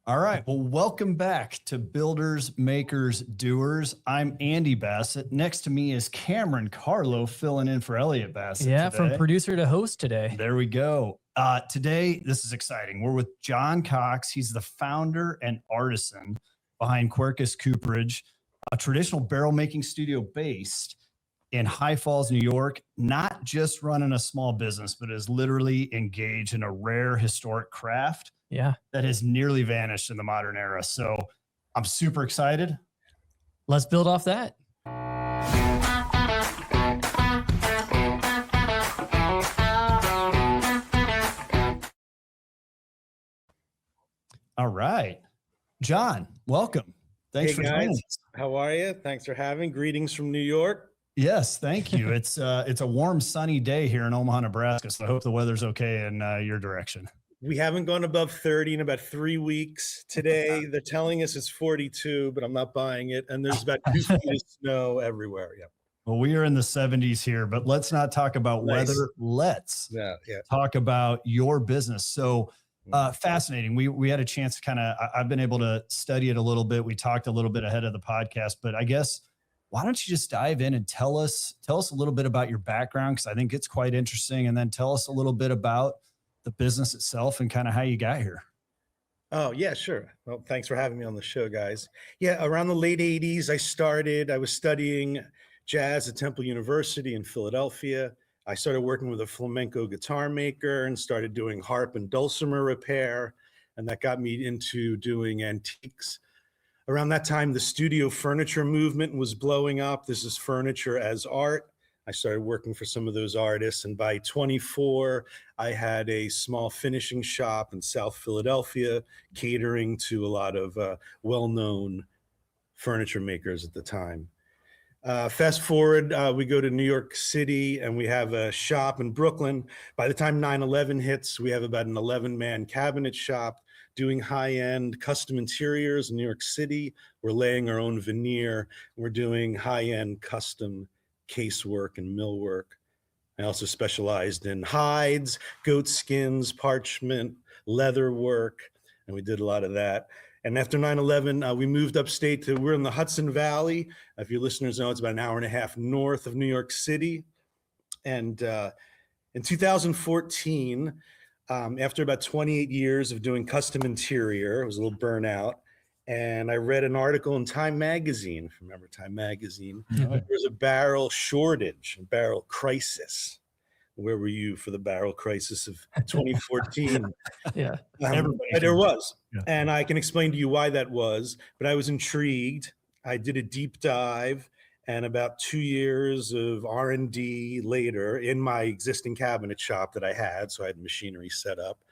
All right. Well, welcome back to Builders, Makers, Doers. I'm Andy Bassett. Next to me is Cameron Carlo filling in for Elliot Bassett. Yeah, today. from producer to host today. There we go. Today, this is exciting. We're with John Cox. He's the founder and artisan behind Quercus Cooperage, a traditional barrel making studio based in High Falls, New York, not just running a small business, but is literally engaged in a rare historic craft that has nearly vanished in the modern era. So I'm super excited. Let's build off that. All right. John, welcome. Thanks for joining us. How are you? Thanks for having. Greetings from New York. Yes, thank you. It's a warm, sunny day here in Omaha, Nebraska, so I hope the weather's okay in your direction. We haven't gone above 30 in about 3 weeks. Today, they're telling us it's 42, but I'm not buying it. And there's about 2 feet of snow everywhere. Yeah. Well, we are in the 70s here, but let's not talk about weather. Let's talk about your business. So fascinating. We had a chance to kind of, I've been able to study it a little bit. We talked a little bit ahead of the podcast, but I guess, why don't you just dive in and tell us a little bit about your background? Because I think it's quite interesting. And then tell us a little bit about the business itself and kind of how you got here. Oh, yeah, sure. Well, thanks for having me on the show, guys. Yeah, around the late 80s, I was studying jazz at Temple University in Philadelphia. I started working with a flamenco guitar maker and started doing harp and dulcimer repair. And that got me into doing antiques. Around that time, the studio furniture movement was blowing up. This is furniture as art. I started working for some of those artists. And by 24, I had a small finishing shop in South Philadelphia, catering to a lot of well-known furniture makers at the time. Fast forward, we go to New York City and we have a shop in Brooklyn. By the time 9/11 hits, we have about an 11-man cabinet shop doing high-end custom interiors in New York City. We're laying our own veneer. We're doing high-end custom casework and millwork. I also specialized in hides, goat skins, parchment, leather work, and we did a lot of that. And after 9/11, we moved upstate we're in the Hudson Valley. If your listeners know, it's about an hour and a half north of New York City. And in 2014, after about 28 years of doing custom interior, it was a little burnout. And I read an article in Time Magazine, if you remember Time Magazine. There was a barrel shortage, a barrel crisis. Where were you for the barrel crisis of 2014? But there was. Yeah. And I can explain to you why that was, but I was intrigued. I did a deep dive, and about 2 years of R&D later in my existing cabinet shop that I had, so I had machinery set up,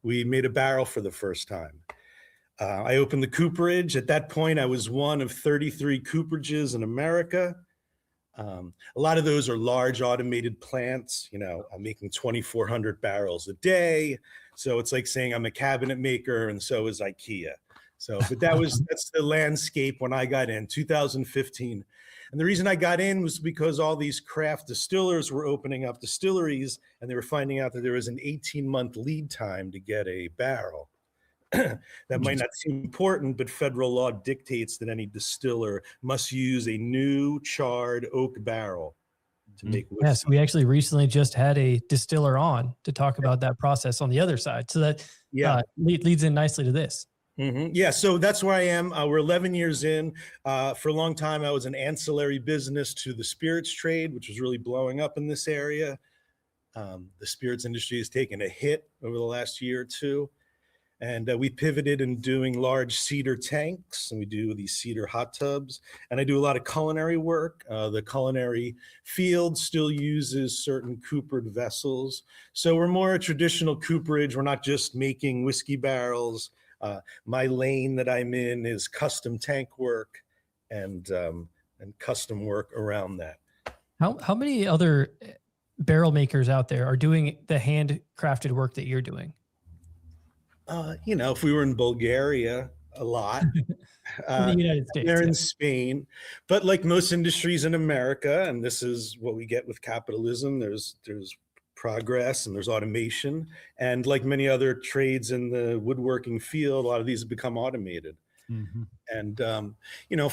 we made a barrel for the first time. I opened the cooperage. At that point, I was one of 33 cooperages in America. A lot of those are large automated plants. You know, I'm making 2,400 barrels a day. So it's like saying I'm a cabinet maker and so is IKEA. So, but that's the landscape when I got in 2015. And the reason I got in was because all these craft distillers were opening up distilleries and they were finding out that there was an 18-month lead time to get a barrel. That might not seem important, but federal law dictates that any distiller must use a new charred oak barrel to make whiskey. Yes, we actually recently just had a distiller on to talk about that process on the other side. So that leads in nicely to this. Yeah, so that's where I am. We're 11 years in. For a long time, I was an ancillary business to the spirits trade, which was really blowing up in this area. The spirits industry has taken a hit over the last year or two. And we pivoted in doing large cedar tanks, and we do these cedar hot tubs. And I do a lot of culinary work. The culinary field still uses certain coopered vessels. So we're more a traditional cooperage. We're not just making whiskey barrels. My lane that I'm in is custom tank work and custom work around that. How many other barrel makers out there are doing the handcrafted work that you're doing? You know, if we were in Bulgaria, a lot. In the United States. They're in Spain. But like most industries in America, and this is what we get with capitalism, there's progress and there's automation. And like many other trades in the woodworking field, a lot of these have become automated. Mm-hmm. And,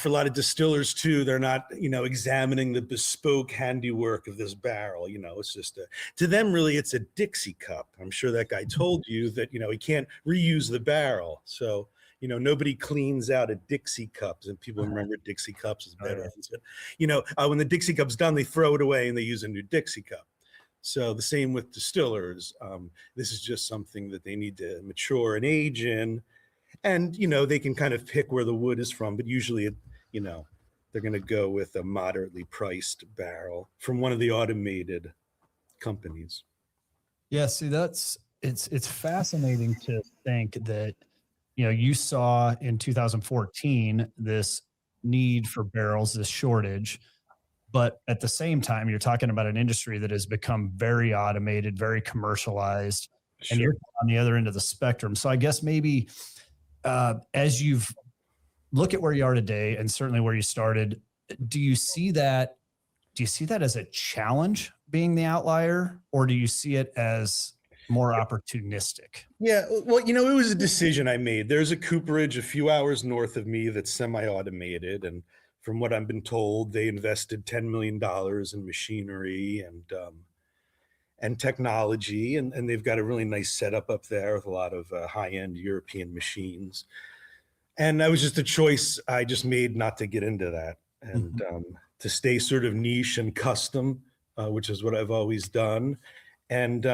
for a lot of distillers too, they're not, examining the bespoke handiwork of this barrel. It's just to them, really, it's a Dixie cup. I'm sure that guy told you that, he can't reuse the barrel. So, nobody cleans out a Dixie cups, and people remember Dixie cups as better. When the Dixie cup's done, they throw it away and they use a new Dixie cup. So the same with distillers. This is just something that they need to mature and age in. And, they can kind of pick where the wood is from, but usually, they're going to go with a moderately priced barrel from one of the automated companies. Yeah, see, it's fascinating to think that, you saw in 2014 this need for barrels, this shortage, but at the same time, you're talking about an industry that has become very automated, very commercialized, and you're on the other end of the spectrum. So I guess maybe as you've look at where you are today and certainly where you started, do you see that as a challenge being the outlier, or do you see it as more opportunistic? Yeah, well, it was a decision I made. There's a cooperage a few hours north of me that's semi-automated, and from what I've been told, they invested $10 million in machinery and technology, and they've got a really nice setup up there with a lot of high-end European machines. And that was just a choice I just made not to get into that, and to stay sort of niche and custom, which is what I've always done. And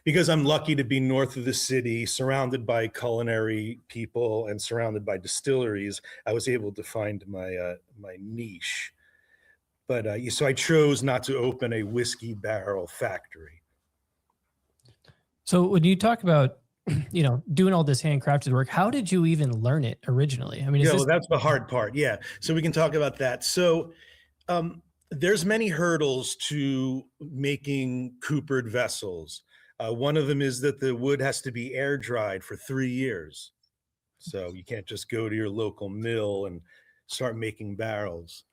because I'm lucky to be north of the city, surrounded by culinary people and surrounded by distilleries, I was able to find my niche. But so I chose not to open a whiskey barrel factory. So when you talk about, doing all this handcrafted work, how did you even learn it originally? I mean, well, that's the hard part. Yeah. So we can talk about that. So there's many hurdles to making coopered vessels. One of them is that the wood has to be air dried for 3 years. So you can't just go to your local mill and start making barrels.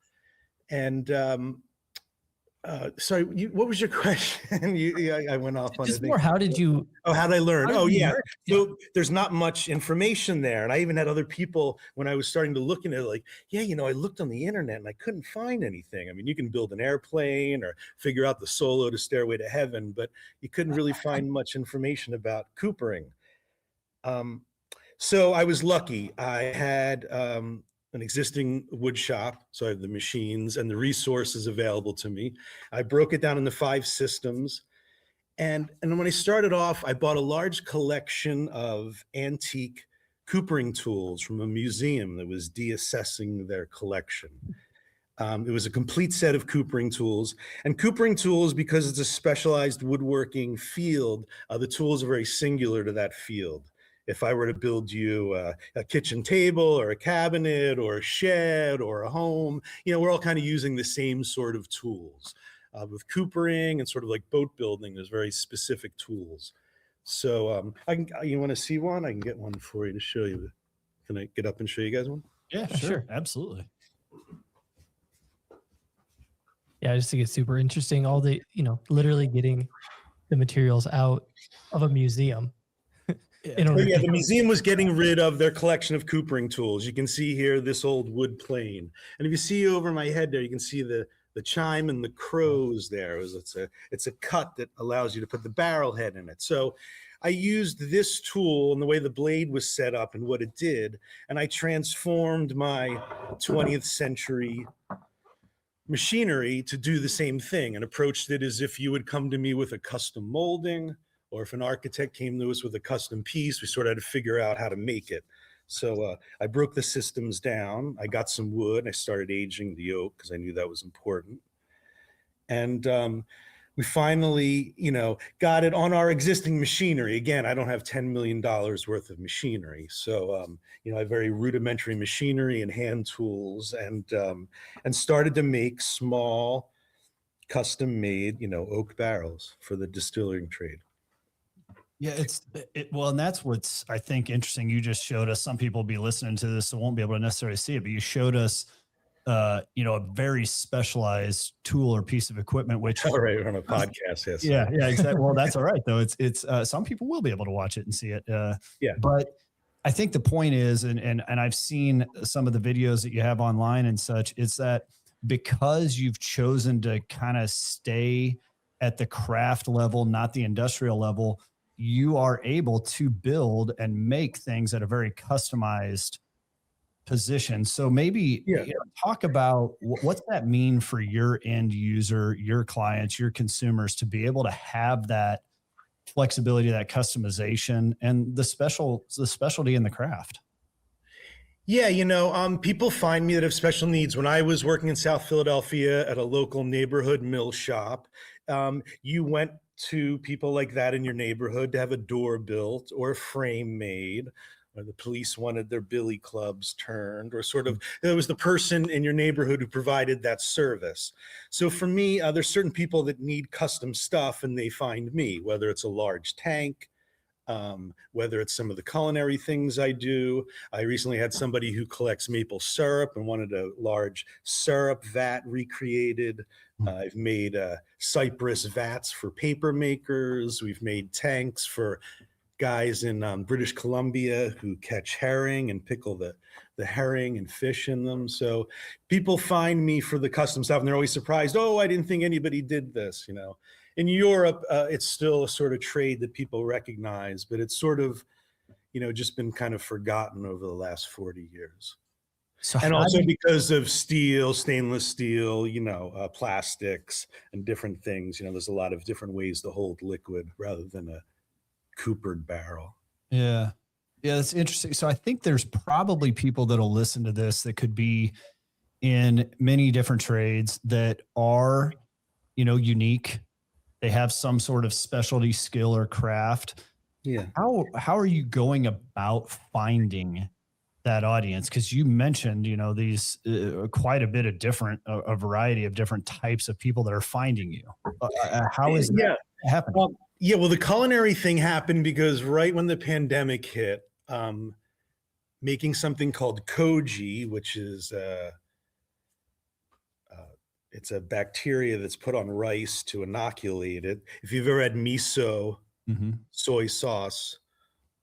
And sorry, what was your question? I went off on it. Just more, how did you? Oh, how did I learn? Oh, yeah. So there's not much information there. And I even had other people, when I was starting to look into it, like, I looked on the internet and I couldn't find anything. I mean, you can build an airplane or figure out the solo to Stairway to Heaven, but you couldn't really find much information about coopering. So I was lucky. I had an existing wood shop, so I have the machines and the resources available to me. I broke it down into 5 systems. And when I started off, I bought a large collection of antique coopering tools from a museum that was deassessing their collection. It was a complete set of coopering tools. And coopering tools, because it's a specialized woodworking field, the tools are very singular to that field. If I were to build you a kitchen table or a cabinet or a shed or a home, we're all kind of using the same sort of tools. With coopering and sort of like boat building, there's very specific tools. So you want to see one? I can get one for you to show you. Can I get up and show you guys one? Yeah, sure. Absolutely. Yeah, I just think it's super interesting. All the, literally getting the materials out of a museum. The museum was getting rid of their collection of coopering tools. You can see here this old wood plane. And if you see over my head there, you can see the chime and the crows there. It's a cut that allows you to put the barrel head in it. So I used this tool and the way the blade was set up and what it did, and I transformed my 20th century machinery to do the same thing and approached it as if you would come to me with a custom molding, or if an architect came to us with a custom piece, we sort of had to figure out how to make it. So I broke the systems down. I got some wood. I started aging the oak because I knew that was important. And we finally, got it on our existing machinery. Again, I don't have $10 million worth of machinery. So, I have very rudimentary machinery and hand tools, and started to make small, custom-made, oak barrels for the distilling trade. Yeah, well, and that's what's, I think, interesting. You just showed us, some people will be listening to this and won't be able to necessarily see it, but you showed us a very specialized tool or piece of equipment, which all right, we're on a podcast. Yes. Yeah, exactly. Well, that's all right though. It's some people will be able to watch it and see it. Yeah. But I think the point is, and I've seen some of the videos that you have online and such, it's that because you've chosen to kind of stay at the craft level, not the industrial level, you are able to build and make things at a very customized position. So maybe talk about what's that mean for your end user, your clients, your consumers, to be able to have that flexibility, that customization, and the specialty in the craft. Yeah, people find me that have special needs. When I was working in South Philadelphia at a local neighborhood mill shop, you went to people like that in your neighborhood to have a door built or a frame made, or the police wanted their billy clubs turned, or sort of, it was the person in your neighborhood who provided that service. So for me, there's certain people that need custom stuff and they find me, whether it's a large tank, whether it's some of the culinary things I do. I recently had somebody who collects maple syrup and wanted a large syrup vat recreated. I've made cypress vats for paper makers. We've made tanks for guys in British Columbia who catch herring and pickle the herring and fish in them. So people find me for the custom stuff and they're always surprised. Oh, I didn't think anybody did this, In Europe, it's still a sort of trade that people recognize, but it's sort of, just been kind of forgotten over the last 40 years. So and also because of steel, stainless steel, plastics and different things, there's a lot of different ways to hold liquid rather than a coopered barrel. Yeah. Yeah, that's interesting. So I think there's probably people that'll listen to this that could be in many different trades that are, unique. They have some sort of specialty skill or craft. Yeah. How are you going about finding that audience? Because you mentioned, these quite a bit of different, a variety of different types of people that are finding you. How is that happening? Well, the culinary thing happened because right when the pandemic hit, making something called koji, which is it's a bacteria that's put on rice to inoculate it. If you've ever had miso, soy sauce,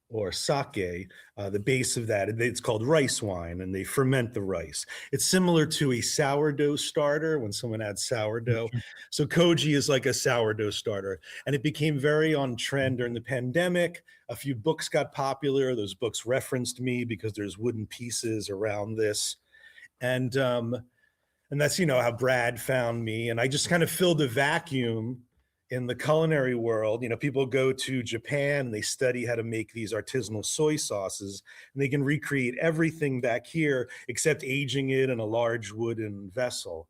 or sake, the base of that, it's called rice wine, and they ferment the rice. It's similar to a sourdough starter when someone adds sourdough. So koji is like a sourdough starter, and it became very on trend during the pandemic. A few books got popular. Those books referenced me because there's wooden pieces around this. And that's, how Brad found me. And I just kind of filled a vacuum in the culinary world. People go to Japan and they study how to make these artisanal soy sauces, and they can recreate everything back here except aging it in a large wooden vessel.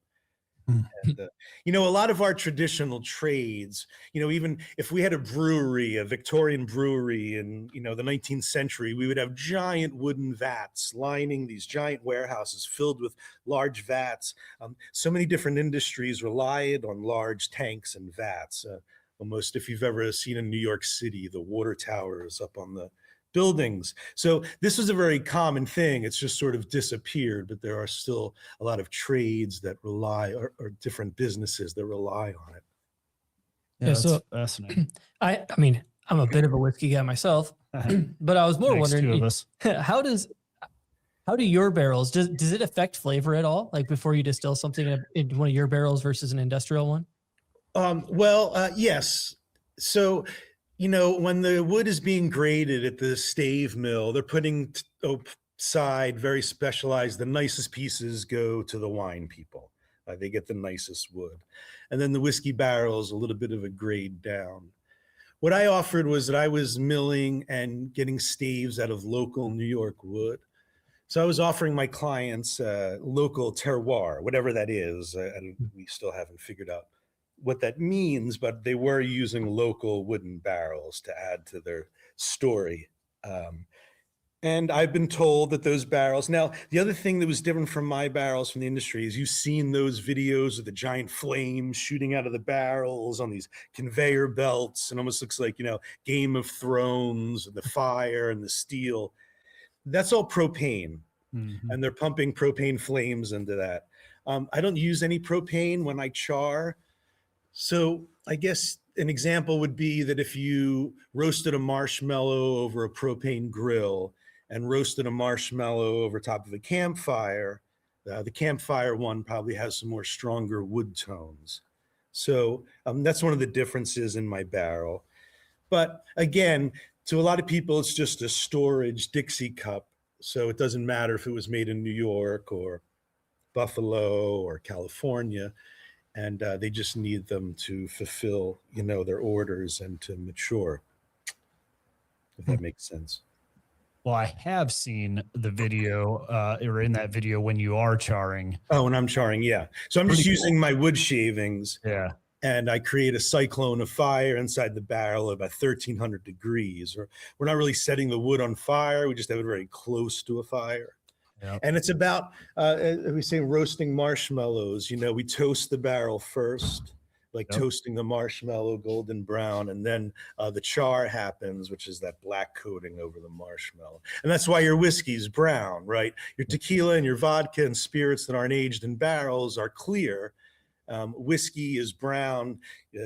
And, a lot of our traditional trades, even if we had a brewery, a Victorian brewery in, the 19th century, we would have giant wooden vats lining these giant warehouses filled with large vats. So many different industries relied on large tanks and vats. Almost, if you've ever seen in New York City, the water towers up on the buildings. So this was a very common thing. It's just sort of disappeared, but there are still a lot of trades that rely, or different businesses that rely on it. Yeah, so fascinating. I mean, I'm a bit of a whiskey guy myself, but I was more wondering, how do your barrels, does it affect flavor at all? Like before you distill something in one of your barrels versus an industrial one? Yes. So, when the wood is being graded at the stave mill, they're putting aside very specialized, the nicest pieces go to the wine people. They get the nicest wood. And then the whiskey barrels, a little bit of a grade down. What I offered was that I was milling and getting staves out of local New York wood. So I was offering my clients local terroir, whatever that is, and we still haven't figured out what that means, but they were using local wooden barrels to add to their story. And I've been told that those barrels, now the other thing that was different from my barrels from the industry is you've seen those videos of the giant flames shooting out of the barrels on these conveyor belts, and almost looks like, Game of Thrones, and the fire and the steel. That's all propane. and they're pumping propane flames into that. I don't use any propane when I char. So I guess an example would be that if you roasted a marshmallow over a propane grill and roasted a marshmallow over top of a campfire, the campfire one probably has some more stronger wood tones. So that's one of the differences in my barrel. But again, to a lot of people, it's just a storage Dixie cup. So it doesn't matter if it was made in New York or Buffalo or California. And they just need them to fulfill, their orders and to mature, if that makes sense. Well, I have seen the video, or in that video when you are charring. Oh, when I'm charring, yeah. So I'm just using my wood shavings. Yeah. And I create a cyclone of fire inside the barrel at about 1,300 degrees. Or we're not really setting the wood on fire. We just have it very close to a fire. Yep. And it's about, we say roasting marshmallows. We toast the barrel first, like toasting the marshmallow golden brown, and then the char happens, which is that black coating over the marshmallow. And that's why your whiskey's brown, right? Your tequila and your vodka and spirits that aren't aged in barrels are clear. Whiskey is brown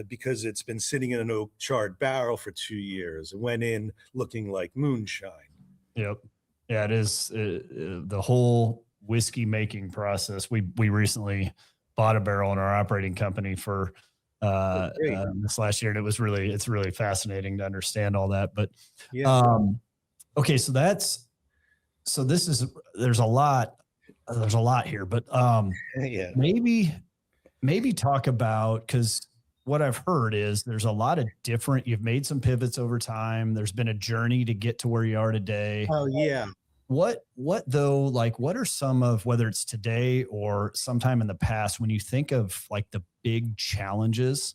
because it's been sitting in an oak charred barrel for 2 years. It went in looking like moonshine. Yep. Yeah, it is the whole whiskey making process. We recently bought a barrel in our operating company for this last year, and it's really fascinating to understand all that. But okay, there's a lot here, but maybe talk about, because what I've heard is there's a lot of you've made some pivots over time. There's been a journey to get to where you are today. Oh yeah. What though, like, what are some of, whether it's today or sometime in the past, when you think of like the big challenges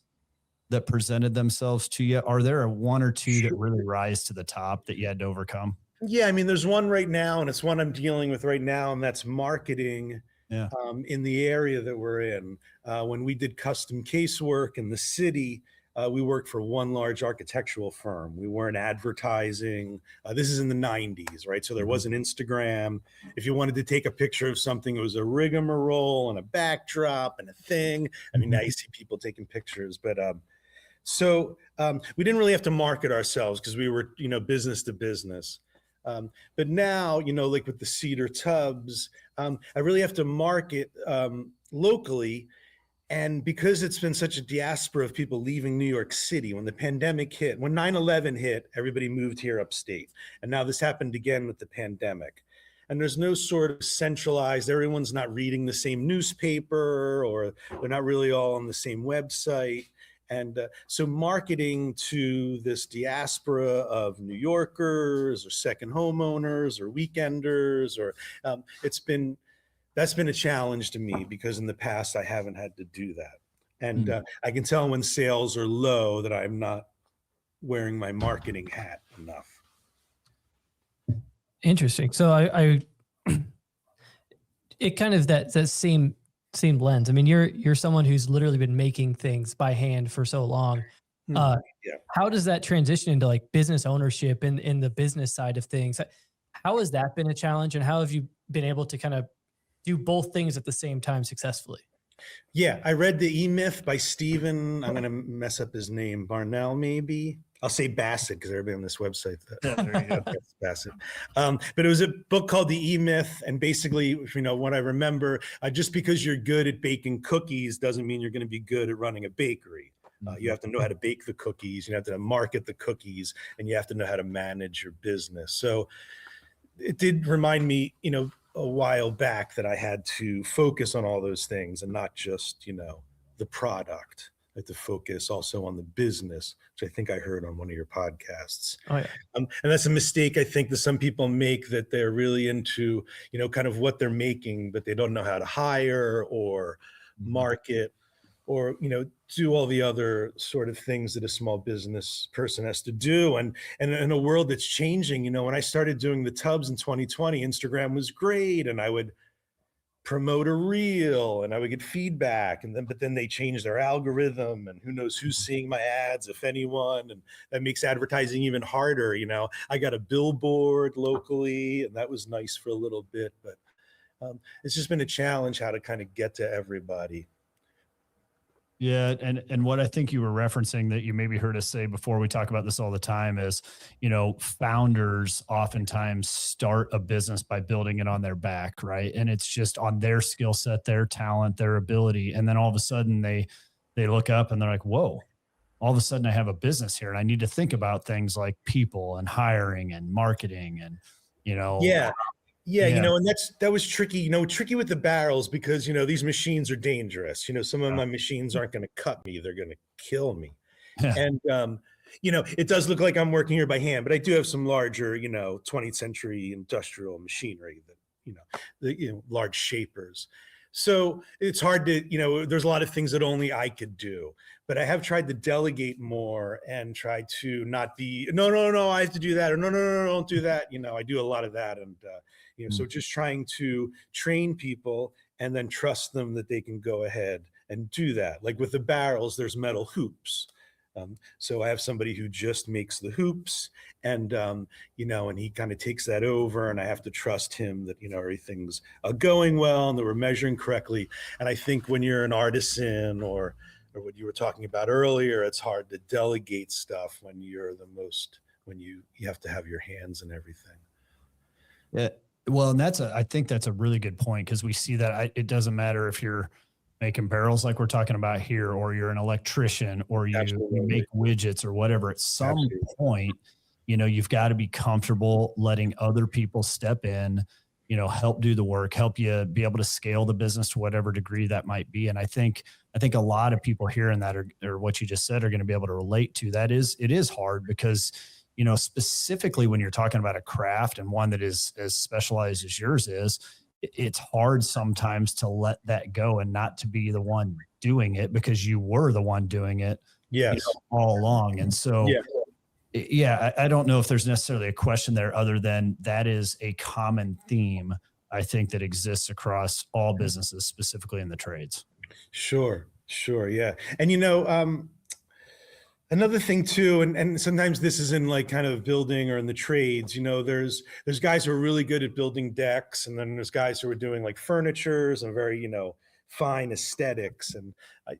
that presented themselves to you, are there one or two that really rise to the top that you had to overcome? Yeah. I mean, there's one right now, and it's one I'm dealing with right now, and that's marketing. Yeah. In the area that we're in. When we did custom casework in the city, we worked for one large architectural firm. We weren't advertising. This is in the 90s, right? So there wasn't Instagram. If you wanted to take a picture of something, it was a rigmarole and a backdrop and a thing. I mean, now you see people taking pictures, but we didn't really have to market ourselves because we were, business to business. But now, like with the cedar tubs, I really have to market locally. And because it's been such a diaspora of people leaving New York City, when the pandemic hit, when 9/11 hit, everybody moved here upstate. And now this happened again with the pandemic. And there's no sort of centralized, everyone's not reading the same newspaper, or they're not really all on the same website. And so marketing to this diaspora of New Yorkers or second homeowners or weekenders, or that's been a challenge to me, because in the past I haven't had to do that. And I can tell when sales are low that I'm not wearing my marketing hat enough. Interesting. So I it kind of that same lens. I mean, you're someone who's literally been making things by hand for so long. How does that transition into like business ownership and in the business side of things? How has that been a challenge, and how have you been able to kind of do both things at the same time successfully? Yeah, I read The E-Myth by Stephen, I'm going to mess up his name, Barnell maybe. I'll say Bassett because everybody on this website. There you go. That's Bassett. But it was a book called The E-Myth, and basically, what I remember, just because you're good at baking cookies doesn't mean you're going to be good at running a bakery. You have to know how to bake the cookies, you have to market the cookies, and you have to know how to manage your business. So it did remind me, a while back, that I had to focus on all those things and not just, the product. I had to focus also on the business, which I think I heard on one of your podcasts. Oh, yeah. And that's a mistake I think that some people make, that they're really into, kind of what they're making, but they don't know how to hire or market or, do all the other sort of things that a small business person has to do. And in a world that's changing, when I started doing the tubs in 2020, Instagram was great. And I would promote a reel, and I would get feedback, and then but then they change their algorithm, and who knows who's seeing my ads, if anyone, and that makes advertising even harder. I got a billboard locally, and that was nice for a little bit, but it's just been a challenge how to kind of get to everybody. Yeah. And what I think you were referencing that you maybe heard us say before, we talk about this all the time, is, founders oftentimes start a business by building it on their back. Right. And it's just on their skill set, their talent, their ability. And then all of a sudden they look up and they're like, whoa, all of a sudden I have a business here, and I need to think about things like people and hiring and marketing and, Yeah, and that was tricky, tricky with the barrels because, these machines are dangerous. Some of my machines aren't going to cut me. They're going to kill me. Yeah. And, it does look like I'm working here by hand, but I do have some larger, 20th century industrial machinery that, large shapers. So it's hard to, there's a lot of things that only I could do, but I have tried to delegate more and try to not be, no, I have to do that, or no, don't do that. I do a lot of that. And, so just trying to train people and then trust them that they can go ahead and do that. Like with the barrels, there's metal hoops. So I have somebody who just makes the hoops, and, and he kind of takes that over, and I have to trust him that, everything's going well and that we're measuring correctly. And I think when you're an artisan or what you were talking about earlier, it's hard to delegate stuff when you're when you have to have your hands in everything. Yeah. Well, and I think that's a really good point, because we see that it doesn't matter if you're making barrels like we're talking about here, or you're an electrician, or you make widgets or whatever. At some point, you've got to be comfortable letting other people step in, help do the work, help you be able to scale the business to whatever degree that might be. And I think a lot of people hearing that, or what you just said, are going to be able to relate to that. It is hard because, specifically when you're talking about a craft, and one that is as specialized as yours is, it's hard sometimes to let that go and not to be the one doing it, because you were the one doing it all along. And so, I don't know if there's necessarily a question there, other than that is a common theme, I think, that exists across all businesses, specifically in the trades. Sure. Yeah. And, another thing too, and sometimes this is in like kind of building or in the trades, there's guys who are really good at building decks, and then there's guys who are doing like furnitures and very, fine aesthetics. And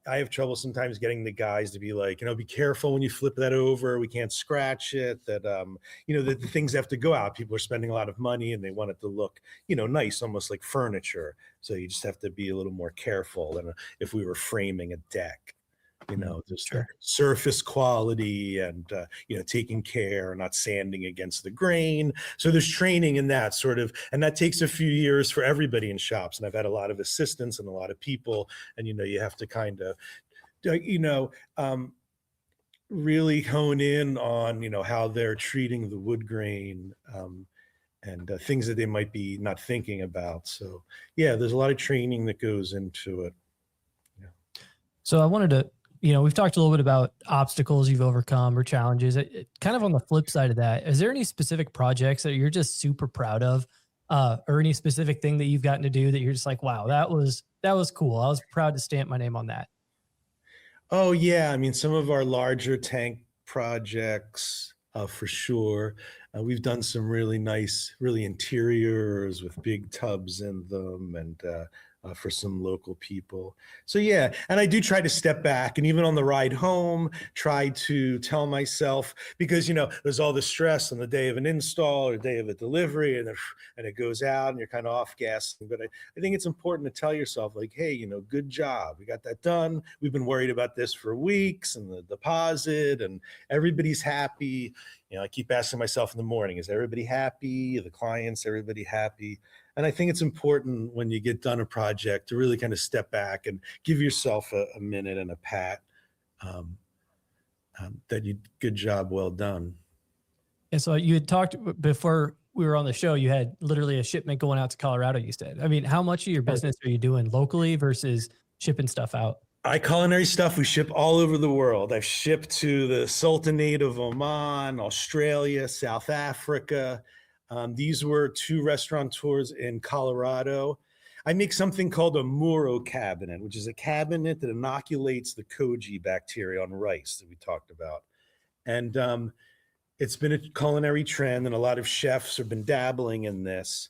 I have trouble sometimes getting the guys to be like, be careful when you flip that over, we can't scratch it, that, that the things have to go out. People are spending a lot of money and they want it to look, nice, almost like furniture. So you just have to be a little more careful than if we were framing a deck. Just the surface quality and, taking care, not sanding against the grain. So there's training in that sort of, and that takes a few years for everybody in shops. And I've had a lot of assistants and a lot of people, and, you have to kind of, really hone in on, how they're treating the wood grain, and things that they might be not thinking about. So yeah, there's a lot of training that goes into it. Yeah. So I wanted to, we've talked a little bit about obstacles you've overcome or challenges. Kind of on the flip side of that, is there any specific projects that you're just super proud of, or any specific thing that you've gotten to do that you're just like, wow, that was cool. I was proud to stamp my name on that. Oh yeah. I mean, some of our larger tank projects, for sure. We've done some really nice, really interiors with big tubs in them, and, for some local people. So yeah, and I do try to step back, and even on the ride home, try to tell myself, because there's all the stress on the day of an install or day of a delivery, and it goes out and you're kind of off gassing. But I think it's important to tell yourself, like, hey, good job, we got that done. We've been worried about this for weeks, and the deposit, and everybody's happy. I keep asking myself in the morning, is everybody happy? The clients, everybody happy? And I think it's important when you get done a project to really kind of step back and give yourself a minute and a pat, that good job, well done. And so you had talked before we were on the show, you had literally a shipment going out to Colorado, you said. I mean, how much of your business are you doing locally versus shipping stuff out? Culinary stuff, we ship all over the world. I've shipped to the Sultanate of Oman, Australia, South Africa. These were 2 restaurateurs in Colorado. I make something called a Muro cabinet, which is a cabinet that inoculates the koji bacteria on rice that we talked about. And it's been a culinary trend, and a lot of chefs have been dabbling in this.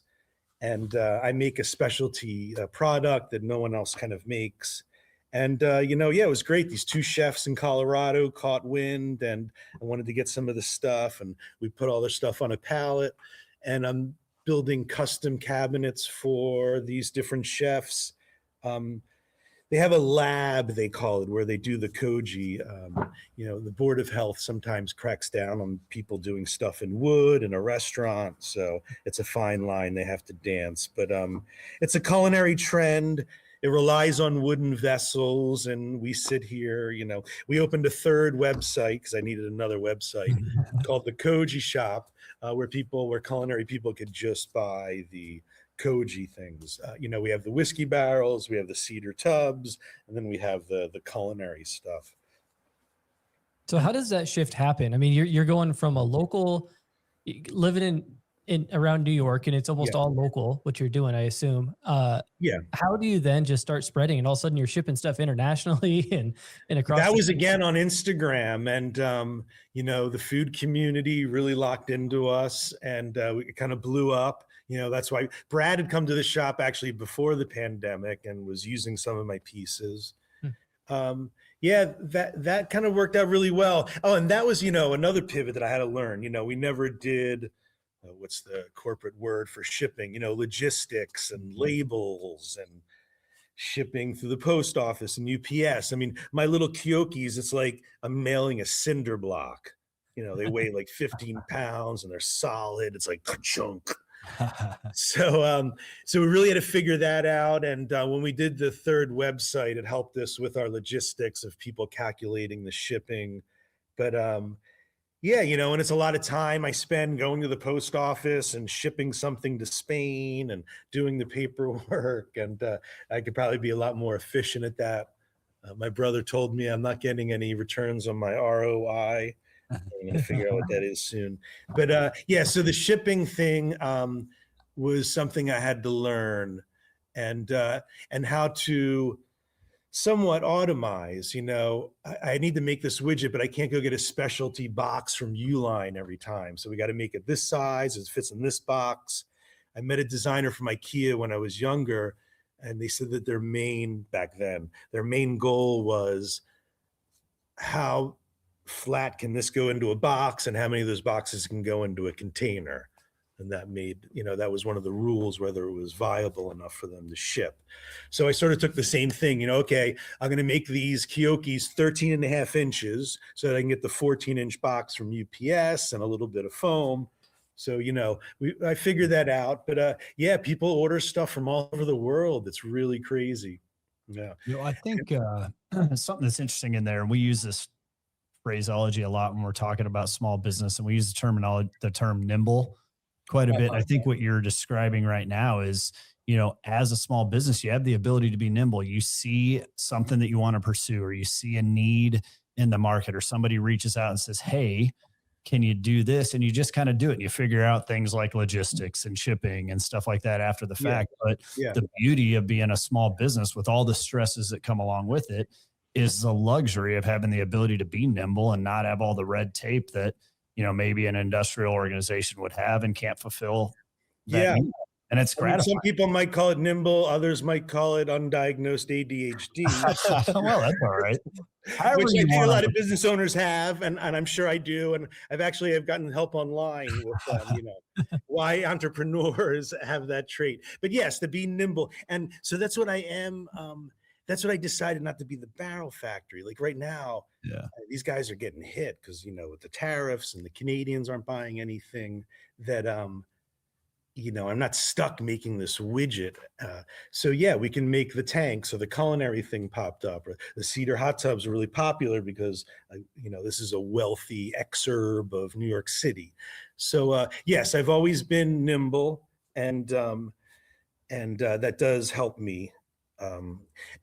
And I make a specialty product that no one else kind of makes. And, it was great. These two chefs in Colorado caught wind, and I wanted to get some of the stuff, and we put all their stuff on a pallet. And I'm building custom cabinets for these different chefs. They have a lab, they call it, where they do the koji. The Board of Health sometimes cracks down on people doing stuff in wood in a restaurant. So it's a fine line they have to dance. But it's a culinary trend. It relies on wooden vessels, and we sit here, we opened a third website because I needed another website called the Koji Shop, where culinary people could just buy the koji things. We have the whiskey barrels, we have the cedar tubs, and then we have the culinary stuff. So how does that shift happen? I mean, you're going from a local, living in around New York, and it's almost all local, what you're doing, I assume. How do you then just start spreading, and all of a sudden you're shipping stuff internationally and across? That was again on Instagram, and the food community really locked into us, and we kind of blew up. That's why Brad had come to the shop actually before the pandemic and was using some of my pieces. That kind of worked out really well. Oh, and that was, another pivot that I had to learn. We never did, what's the corporate word for shipping, logistics and labels and shipping through the post office and UPS. I mean, my little Kyokis, it's like I'm mailing a cinder block. They weigh like 15 pounds and they're solid. It's like ka-chunk. So we really had to figure that out. And when we did the third website, it helped us with our logistics of people calculating the shipping. But and it's a lot of time I spend going to the post office and shipping something to Spain and doing the paperwork. And I could probably be a lot more efficient at that. My brother told me I'm not getting any returns on my ROI. I'm going to figure out what that is soon. But so the shipping thing was something I had to learn, and how to somewhat automize. I need to make this widget, but I can't go get a specialty box from Uline every time. So we got to make it this size. It fits in this box. I met a designer from IKEA when I was younger, and they said that their main goal was how flat can this go into a box, and how many of those boxes can go into a container. And that made, that was one of the rules, whether it was viable enough for them to ship. So I sort of took the same thing, okay, I'm going to make these Kyokis 13.5 inches so that I can get the 14-inch box from UPS and a little bit of foam. So, I figured that out. But people order stuff from all over the world. It's really crazy. Yeah. I think something that's interesting in there, and we use this phraseology a lot when we're talking about small business, and we use the term nimble quite a bit. I think what you're describing right now is, as a small business, you have the ability to be nimble. You see something that you want to pursue, or you see a need in the market, or somebody reaches out and says, hey, can you do this? And you just kind of do it. And you figure out things like logistics and shipping and stuff like that after the fact. But the beauty of being a small business with all the stresses that come along with it is the luxury of having the ability to be nimble and not have all the red tape that, maybe an industrial organization would have and can't fulfill that need. And it's gratifying. Some people might call it nimble. Others might call it undiagnosed ADHD. Well, that's all right. Which I think a lot of business owners have, and I'm sure I do. And I've gotten help online with why entrepreneurs have that trait. But yes, to be nimble. And so that's what I am. That's what I decided not to be the barrel factory. Like right now, these guys are getting hit because, with the tariffs and the Canadians aren't buying anything that, I'm not stuck making this widget. So we can make the tank. So the culinary thing popped up, or the cedar hot tubs are really popular because, this is a wealthy exurb of New York City. So yes, I've always been nimble, and that does help me.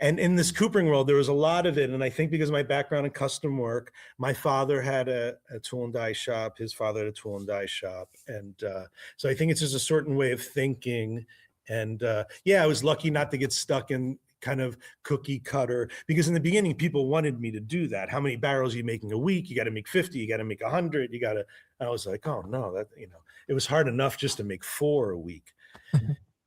And in this coopering world, there was a lot of it. And I think because of my background in custom work, my father had a tool and die shop. His father had a tool and die shop. And so I think it's just a certain way of thinking. And yeah, I was lucky not to get stuck in kind of cookie cutter, because in the beginning, people wanted me to do that. How many barrels are you making a week? You got to make 50, you got to make 100, you got to, I was like, oh no, that, it was hard enough just to make 4 a week.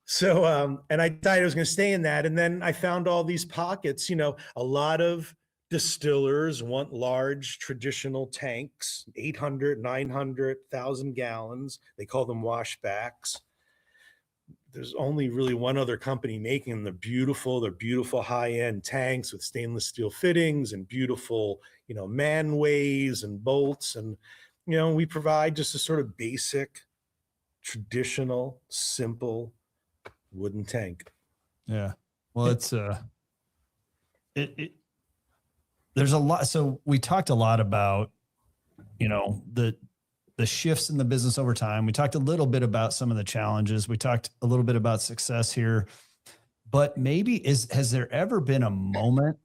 So, and I decided I was going to stay in that. And then I found all these pockets, a lot of distillers want large traditional tanks, 800, 900, 1,000 gallons. They call them washbacks. There's only really one other company making them. They're beautiful high-end tanks with stainless steel fittings and beautiful, manways and bolts. And, we provide just a sort of basic, traditional, simple wooden tank. Yeah. Well, it's, there's a lot. So we talked a lot about, the shifts in the business over time. We talked a little bit about some of the challenges. We talked a little bit about success here, but maybe has there ever been a moment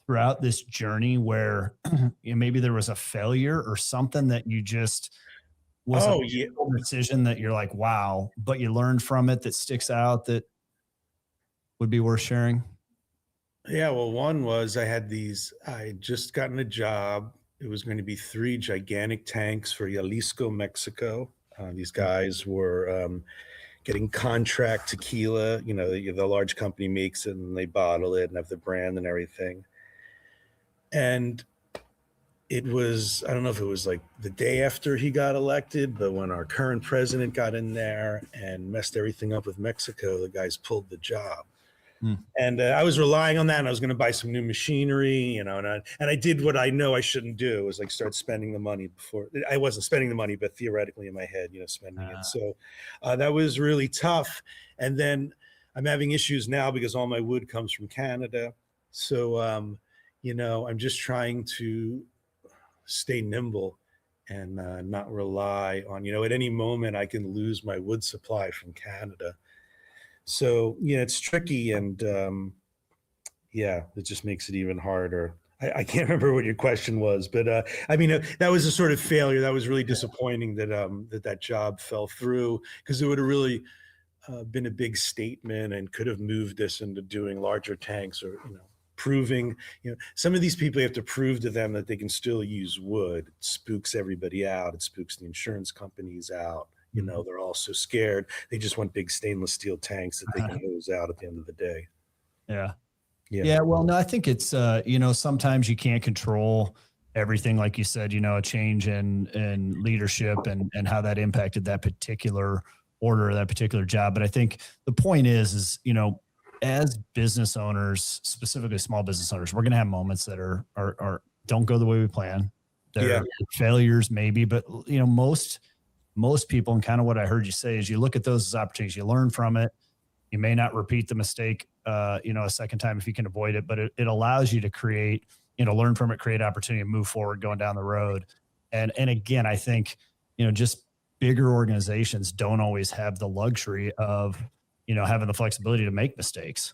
throughout this journey where maybe there was a failure or something that you just was a decision that you're like, wow, but you learned from it that sticks out that would be worth sharing? Yeah. Well, one was I had just gotten a job. It was going to be 3 gigantic tanks for Jalisco, Mexico. These guys were getting contract tequila. The large company makes it and they bottle it and have the brand and everything. And it was, I don't know if it was like the day after he got elected, but when our current president got in there and messed everything up with Mexico, the guys pulled the job. And I was relying on that, and I was going to buy some new machinery, and I did what I know I shouldn't do, was like start spending the money before. I wasn't spending the money, but theoretically in my head, spending it. So that was really tough. And then I'm having issues now because all my wood comes from Canada. So, I'm just trying to stay nimble and not rely on, at any moment I can lose my wood supply from Canada. So, it's tricky, and it just makes it even harder. I can't remember what your question was, but that was a sort of failure. That was really disappointing that job fell through, because it would have really been a big statement and could have moved us into doing larger tanks, or, proving, some of these people, you have to prove to them that they can still use wood. It spooks everybody out. It spooks the insurance companies out. They're all so scared. They just want big stainless steel tanks that they can hose out at the end of the day. Yeah. Well, no, I think it's, sometimes you can't control everything. Like you said, a change in leadership and how that impacted that particular order, that particular job. But I think the point is, as business owners, specifically small business owners, we're going to have moments that are don't go the way we plan. They're failures maybe, but most people, and kind of what I heard you say, is you look at those as opportunities, you learn from it. You may not repeat the mistake, a second time if you can avoid it, but it allows you to create, learn from it, create opportunity, and move forward going down the road. And again, I think, just bigger organizations don't always have the luxury of, having the flexibility to make mistakes.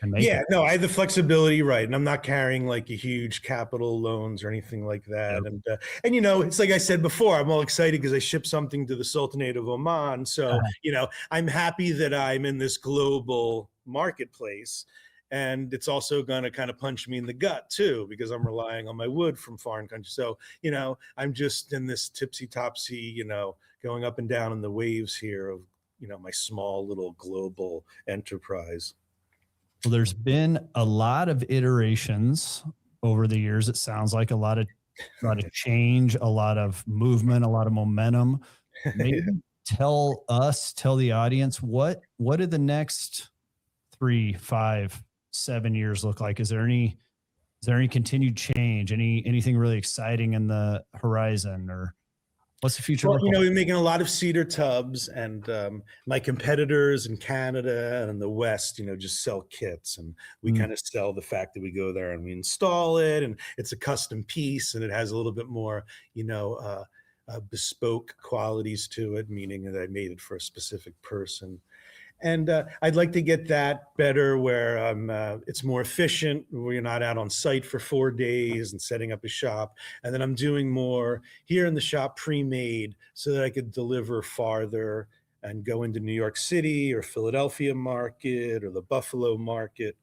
I have the flexibility, right? And I'm not carrying like a huge capital loans or anything like that. Yep. And it's like I said before, I'm all excited because I shipped something to the Sultanate of Oman. So, I'm happy that I'm in this global marketplace. And it's also going to kind of punch me in the gut too, because I'm relying on my wood from foreign countries. So, I'm just in this tipsy-topsy, going up and down in the waves here of, my small little global enterprise. Well, there's been a lot of iterations over the years. It sounds like a lot of change, a lot of movement, a lot of momentum. Maybe tell the audience, what do the next 3, 5, 7 years look like? Is there any continued change? Anything really exciting in the horizon, or what's the future? Well, we're making a lot of cedar tubs, and my competitors in Canada and in the West, just sell kits, and we kind of sell the fact that we go there and we install it, and it's a custom piece, and it has a little bit more, bespoke qualities to it, meaning that I made it for a specific person. And I'd like to get that better, where it's more efficient, where you're not out on site for 4 days and setting up a shop. And then I'm doing more here in the shop pre-made, so that I could deliver farther and go into New York City or Philadelphia market or the Buffalo market,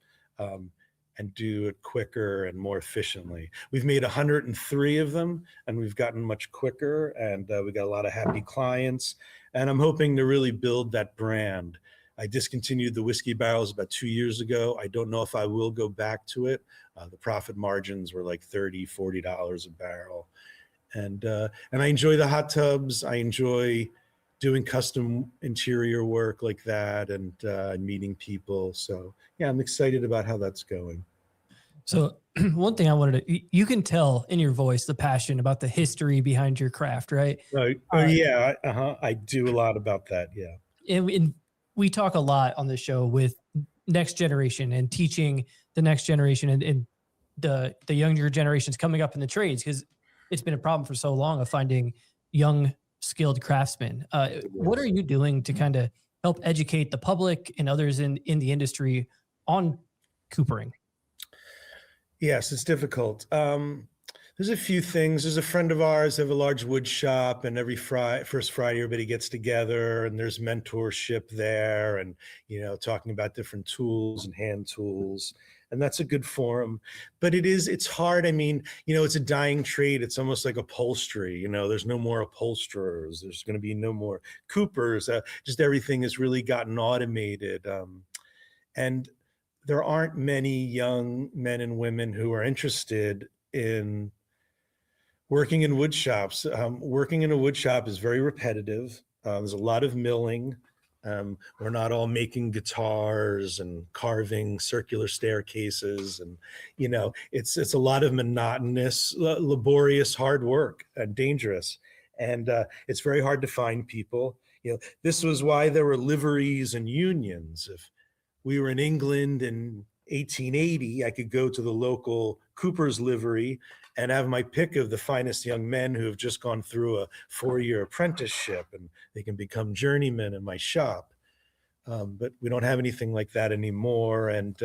and do it quicker and more efficiently. We've made 103 of them, and we've gotten much quicker, and we got a lot of happy clients. And I'm hoping to really build that brand. I discontinued the whiskey barrels about 2 years ago. I don't know if I will go back to it. The profit margins were like $30, $40 a barrel. And I enjoy the hot tubs. I enjoy doing custom interior work like that, and meeting people. So yeah, I'm excited about how that's going. So one thing I wanted to, you can tell in your voice, the passion about the history behind your craft, right? Yeah. I do a lot about that. Yeah. And we talk a lot on the show with next generation and teaching the next generation and the younger generations coming up in the trades, because it's been a problem for so long of finding young, skilled craftsmen. What are you doing to kind of help educate the public and others in the industry on coopering? Yes, it's difficult. There's a few things. There's a friend of ours, they have a large wood shop, and every first Friday, everybody gets together, and there's mentorship there, and, talking about different tools and hand tools. And that's a good forum, but it's hard. I mean, it's a dying trade. It's almost like upholstery. There's no more upholsterers. There's going to be no more coopers. Just everything has really gotten automated. And there aren't many young men and women who are interested in working in wood shops. Working in a wood shop is very repetitive. There's a lot of milling. We're not all making guitars and carving circular staircases, and it's a lot of monotonous, laborious, hard work, and dangerous. And it's very hard to find people. This was why there were liveries and unions. If we were in England in 1880, I could go to the local cooper's livery and have my pick of the finest young men who have just gone through a 4-year apprenticeship, and they can become journeymen in my shop. But we don't have anything like that anymore. And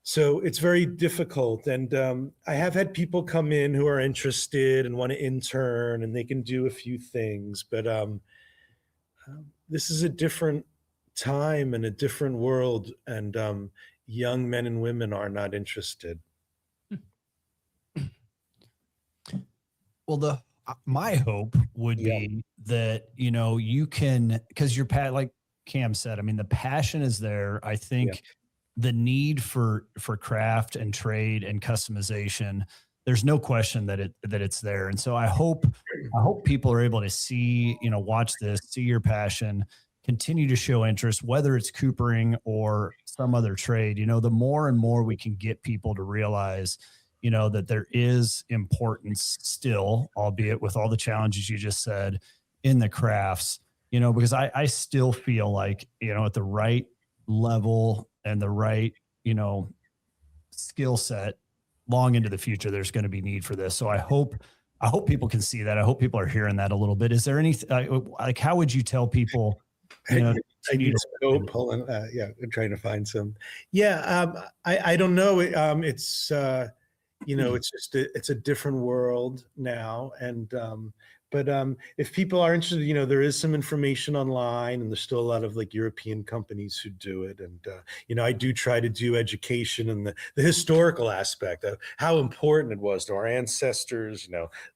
so it's very difficult. And I have had people come in who are interested and want to intern, and they can do a few things. But this is a different time and a different world, and young men and women are not interested. Well, my hope would be that, you can, because like Cam said, I mean, the passion is there. I think the need for craft and trade and customization, there's no question that it's there. And so I hope people are able to see, watch this, see your passion, continue to show interest, whether it's coopering or some other trade. The more and more we can get people to realize, that there is importance still, albeit with all the challenges you just said, in the crafts, because I still feel like, at the right level and the right, skill set long into the future, there's going to be need for this. So I hope people can see that. I hope people are hearing that a little bit. Is there anything, like, how would you tell people, I need to go pulling. I'm trying to find some. I don't know. It's it's just it's a different world now, and but if people are interested, there is some information online, and there's still a lot of like European companies who do it, and I do try to do education and the historical aspect of how important it was to our ancestors.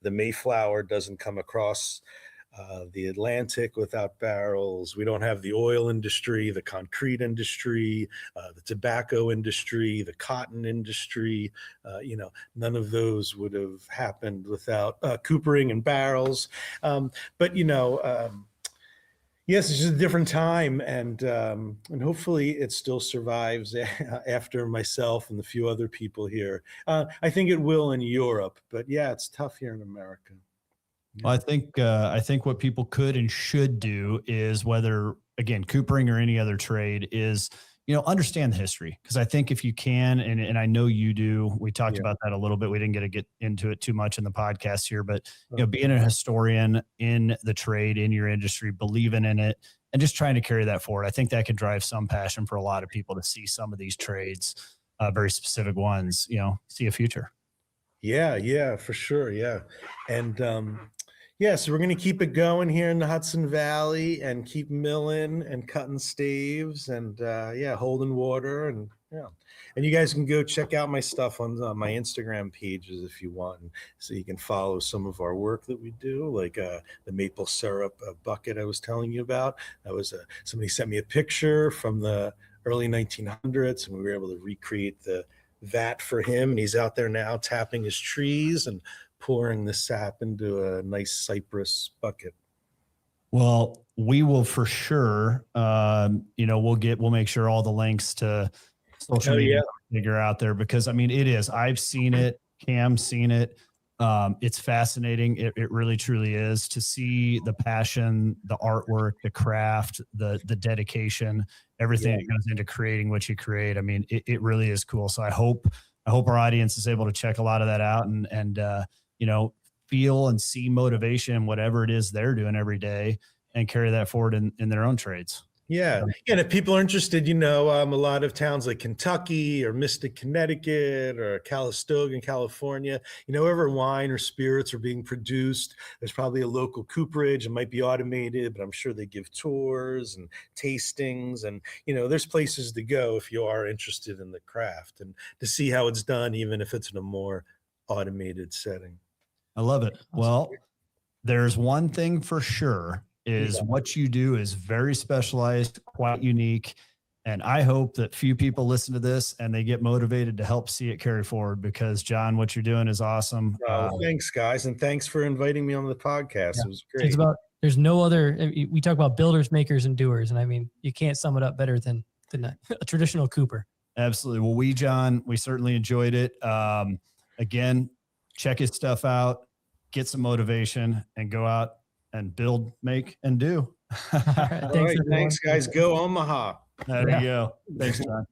The Mayflower doesn't come across the Atlantic without barrels. We don't have the oil industry, the concrete industry, the tobacco industry, the cotton industry. None of those would have happened without coopering and barrels. But yes, it's just a different time, and hopefully it still survives after myself and the few other people here. I think it will in Europe, but yeah, it's tough here in America. Well, I think what people could and should do is, whether, again, coopering or any other trade, is, understand the history. Because I think if you can, and I know you do, we talked about that a little bit. We didn't get into it too much in the podcast here, but being a historian in the trade, in your industry, believing in it, and just trying to carry that forward, I think that can drive some passion for a lot of people to see some of these trades, very specific ones, see a future. Yeah, for sure. Yeah. And Yeah, so we're going to keep it going here in the Hudson Valley and keep milling and cutting staves and holding water and and you guys can go check out my stuff on my Instagram pages if you want, so you can follow some of our work that we do, like the maple syrup bucket I was telling you about. That was somebody sent me a picture from the early 1900s, and we were able to recreate the vat for him, and he's out there now tapping his trees and pouring the sap into a nice cypress bucket. Well, we will for sure, we'll make sure all the links to social media figure out there, because I mean, it is, I've seen it, Cam's seen it. It's fascinating. It really truly is, to see the passion, the artwork, the craft, the dedication, everything that goes into creating what you create. I mean, it really is cool. So I hope our audience is able to check a lot of that out and feel and see motivation, whatever it is they're doing every day, and carry that forward in their own trades. Yeah. And if people are interested, a lot of towns like Kentucky or Mystic, Connecticut, or Calistoga in California, wherever wine or spirits are being produced, there's probably a local cooperage. It might be automated, but I'm sure they give tours and tastings, and, there's places to go if you are interested in the craft and to see how it's done, even if it's in a more automated setting. I love it. Well, there's one thing for sure, is what you do is very specialized, quite unique. And I hope that few people listen to this and they get motivated to help see it carry forward, because John, what you're doing is awesome. Thanks, guys. And thanks for inviting me on the podcast. It was great. There's no other, we talk about builders, makers, and doers. And I mean, you can't sum it up better than a traditional Cooper. Absolutely. Well, John, we certainly enjoyed it. Again, check his stuff out, get some motivation, and go out and build, make, and do. All right, thanks, guys. Go Omaha. There you go. Thanks, John.